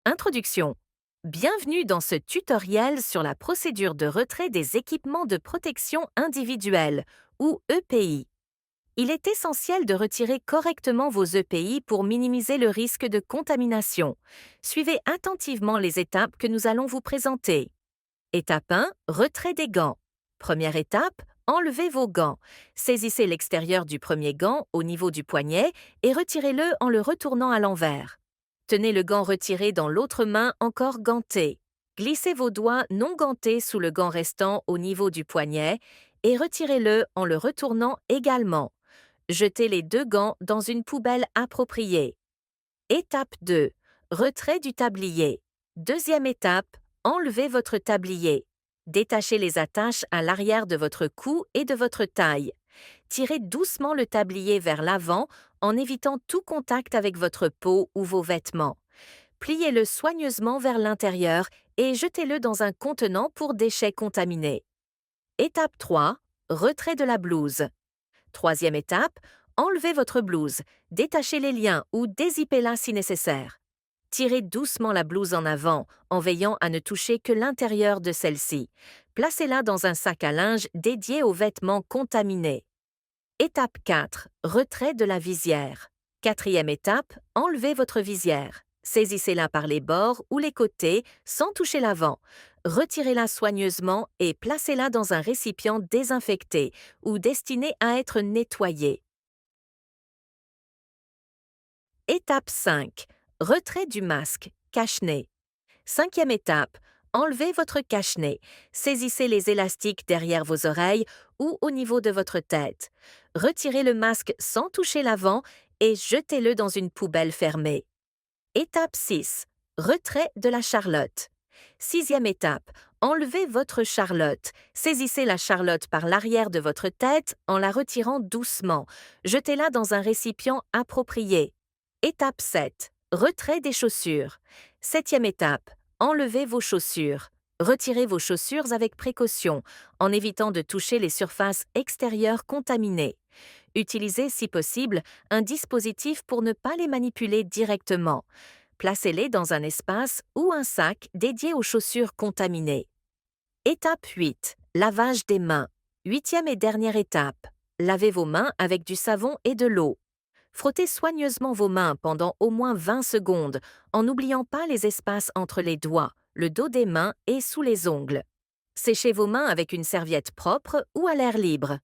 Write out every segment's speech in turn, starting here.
Introduction. Bienvenue dans ce tutoriel sur la procédure de retrait des équipements de protection individuelle, ou EPI. Il est essentiel de retirer correctement vos EPI pour minimiser le risque de contamination. Suivez attentivement les étapes que nous allons vous présenter. Étape 1. Retrait des gants. Première étape. Enlevez vos gants. Saisissez l'extérieur du premier gant au niveau du poignet et retirez-le en le retournant à l'envers. Tenez le gant retiré dans l'autre main encore gantée. Glissez vos doigts non gantés sous le gant restant au niveau du poignet et retirez-le en le retournant également. Jetez les deux gants dans une poubelle appropriée. Étape 2. Retrait du tablier. Deuxième étape. Enlevez votre tablier. Détachez les attaches à l'arrière de votre cou et de votre taille. Tirez doucement le tablier vers l'avant en évitant tout contact avec votre peau ou vos vêtements. Pliez-le soigneusement vers l'intérieur et jetez-le dans un contenant pour déchets contaminés. Étape 3. Retrait de la blouse. Troisième étape. Enlevez votre blouse. Détachez les liens ou dézippez-la si nécessaire. Tirez doucement la blouse en avant, en veillant à ne toucher que l'intérieur de celle-ci. Placez-la dans un sac à linge dédié aux vêtements contaminés. Étape 4. Retrait de la visière. Quatrième étape. Enlevez votre visière. Saisissez-la par les bords ou les côtés sans toucher l'avant. Retirez-la soigneusement et placez-la dans un récipient désinfecté ou destiné à être nettoyé. Étape 5. Retrait du masque, cache-nez. Cinquième étape. Enlevez votre cache-nez. Saisissez les élastiques derrière vos oreilles ou au niveau de votre tête. Retirez le masque sans toucher l'avant et jetez-le dans une poubelle fermée. Étape 6. Retrait de la charlotte. Sixième étape. Enlevez votre charlotte. Saisissez la charlotte par l'arrière de votre tête en la retirant doucement. Jetez-la dans un récipient approprié. Étape 7. Retrait des chaussures. Septième étape. Enlevez vos chaussures. Retirez vos chaussures avec précaution, en évitant de toucher les surfaces extérieures contaminées. Utilisez, si possible, un dispositif pour ne pas les manipuler directement. Placez-les dans un espace ou un sac dédié aux chaussures contaminées. Étape 8. Lavage des mains. Huitième et dernière étape. Lavez vos mains avec du savon et de l'eau. Frottez soigneusement vos mains pendant au moins 20 secondes, en n'oubliant pas les espaces entre les doigts, le dos des mains et sous les ongles. Séchez vos mains avec une serviette propre ou à l'air libre.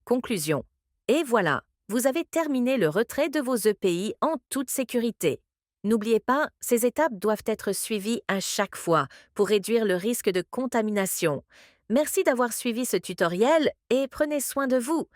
Conclusion. Et voilà, vous avez terminé le retrait de vos EPI en toute sécurité. N'oubliez pas, ces étapes doivent être suivies à chaque fois pour réduire le risque de contamination. Merci d'avoir suivi ce tutoriel et prenez soin de vous.